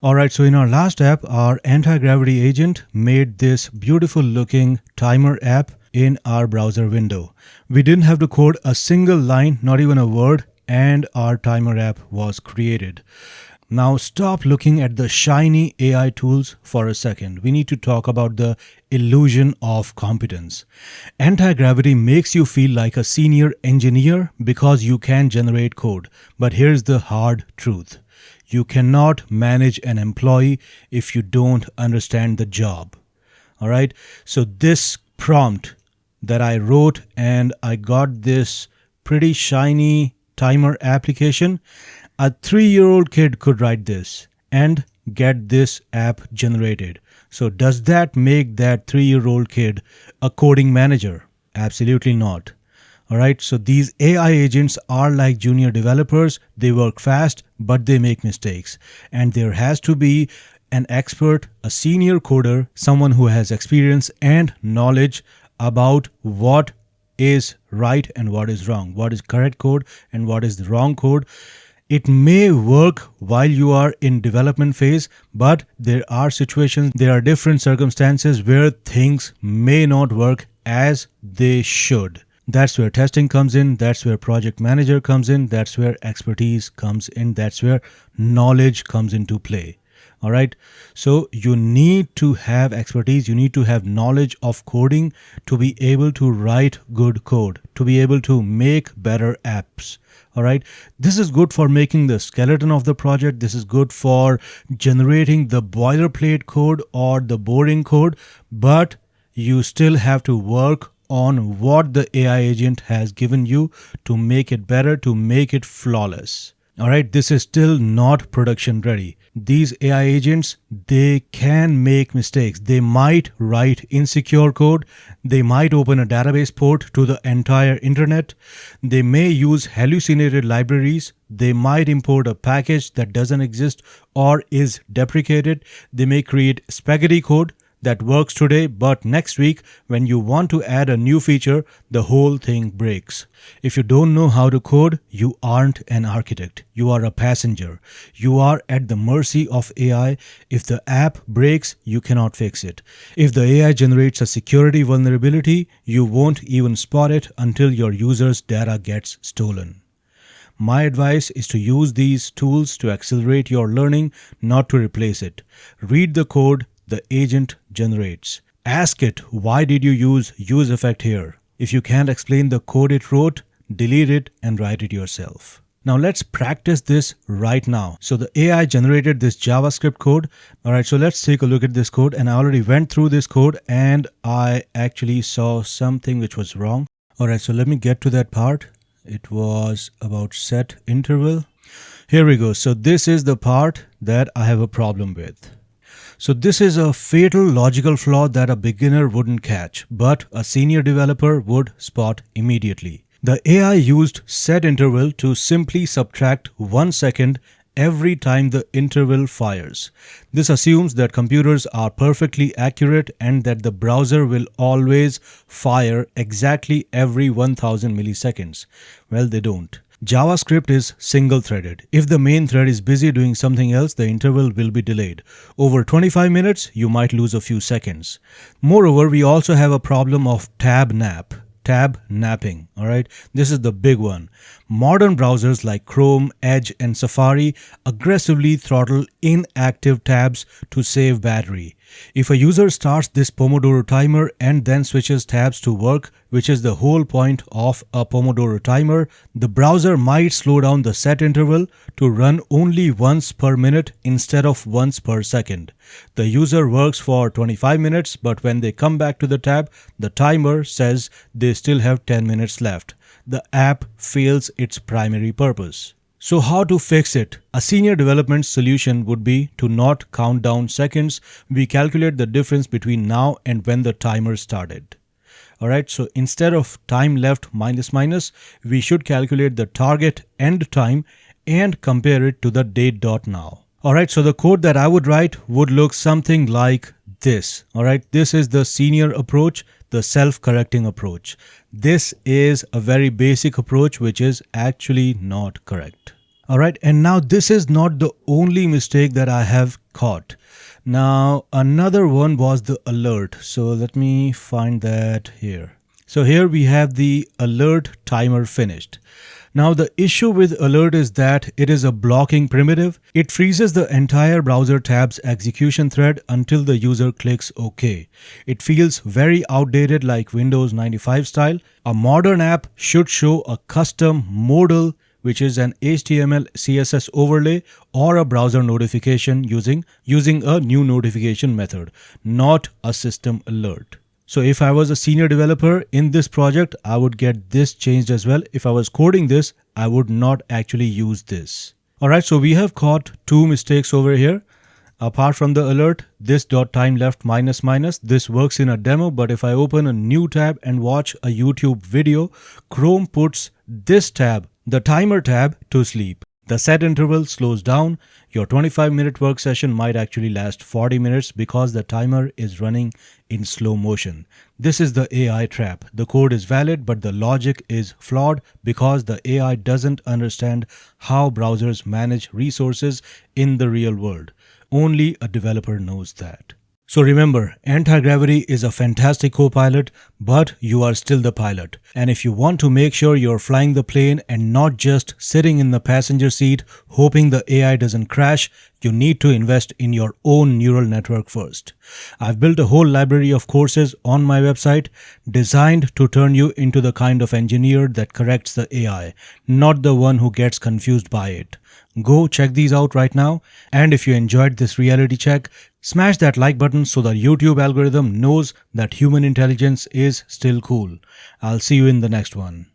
Alright, so in our last app, our anti-gravity agent made this beautiful looking timer app in our browser window. We didn't have to code a single line, not even a word, and our timer app was created. Now stop looking at the shiny AI tools for a second. We need to talk about the illusion of competence. Anti-gravity makes you feel like a senior engineer because you can generate code. But here's the hard truth. You cannot manage an employee if you don't understand the job. All right. So this prompt that I wrote and I got this pretty shiny timer application, a 3-year-old kid could write this and get this app generated. So does that make that 3-year-old kid a coding manager? Absolutely not. All right, so these AI agents are like junior developers. They work fast, but they make mistakes. And there has to be an expert, a senior coder, someone who has experience and knowledge about what is right and what is wrong, what is correct code and what is the wrong code. It may work while you are in development phase, but there are situations, there are different circumstances where things may not work as they should. That's where testing comes in. That's where project manager comes in. That's where expertise comes in. That's where knowledge comes into play. All right. So you need to have expertise. You need to have knowledge of coding to be able to write good code, to be able to make better apps. All right. This is good for making the skeleton of the project. This is good for generating the boilerplate code or the boring code, but you still have to work on what the AI agent has given you to make it better, to make it flawless. All right, this is still not production ready. These AI agents, they can make mistakes. They might write insecure code. They might open a database port to the entire internet. They may use hallucinated libraries. They might import a package that doesn't exist or is deprecated. They may create spaghetti code that works today, but next week when you want to add a new feature, the whole thing breaks. If you don't know how to code, you aren't an architect. You are a passenger. You are at the mercy of AI. If the app breaks, you cannot fix it. If the AI generates a security vulnerability, you won't even spot it until your user's data gets stolen. My advice is to use these tools to accelerate your learning, not to replace it. Read the code the agent generates. Ask it, why did you use effect here? If you can't explain the code it wrote, delete it and write it yourself. Now let's practice this right now. So the AI generated this JavaScript code. All right, so let's take a look at this code. And I already went through this code and I actually saw something which was wrong. All right, so let me get to that part. It was about setInterval. Here we go. So this is the part that I have a problem with. So this is a fatal logical flaw that a beginner wouldn't catch, but a senior developer would spot immediately. The AI used setInterval to simply subtract 1 second every time the interval fires. This assumes that computers are perfectly accurate and that the browser will always fire exactly every 1000 milliseconds. Well, they don't. JavaScript is single-threaded. If the main thread is busy doing something else, the interval will be delayed. Over 25 minutes, you might lose a few seconds. Moreover, we also have a problem of tab napping. All right, this is the big one. Modern browsers like Chrome, Edge, and Safari aggressively throttle inactive tabs to save battery. If a user starts this Pomodoro timer and then switches tabs to work, which is the whole point of a Pomodoro timer, the browser might slow down the set interval to run only once per minute instead of once per second. The user works for 25 minutes, but when they come back to the tab, the timer says they still have 10 minutes left. The app fails its primary purpose. So how to fix it? A senior development solution would be to not count down seconds. We calculate the difference between now and when the timer started. All right, so instead of time left minus, we should calculate the target end time and compare it to the Date.now. All right, so the code that I would write would look something like this. All right, this is the senior approach, the self-correcting approach. This is a very basic approach which is actually not correct. All right, and now this is not the only mistake that I have caught. Now, another one was the alert. So let me find that here. So here we have the alert timer finished. Now the issue with alert is that it is a blocking primitive. It freezes the entire browser tab's execution thread until the user clicks OK. It feels very outdated, like Windows 95 style. A modern app should show a custom modal, which is an HTML CSS overlay or a browser notification using a new notification method, not a system alert. So if I was a senior developer in this project, I would get this changed as well. If I was coding this, I would not actually use this. All right, so we have caught two mistakes over here. Apart from the alert, this .time left minus minus, this works in a demo, but if I open a new tab and watch a YouTube video, Chrome puts this tab, the timer tab, to sleep. The set interval slows down. Your 25-minute work session might actually last 40 minutes because the timer is running in slow motion. This is the AI trap. The code is valid, but the logic is flawed because the AI doesn't understand how browsers manage resources in the real world. Only a developer knows that. So remember, Antigravity is a fantastic co-pilot, but you are still the pilot. And if you want to make sure you're flying the plane and not just sitting in the passenger seat hoping the AI doesn't crash, you need to invest in your own neural network first. I've built a whole library of courses on my website designed to turn you into the kind of engineer that corrects the AI, not the one who gets confused by it. Go check these out right now. And if you enjoyed this reality check, smash that like button so the YouTube algorithm knows that human intelligence is still cool. I'll see you in the next one.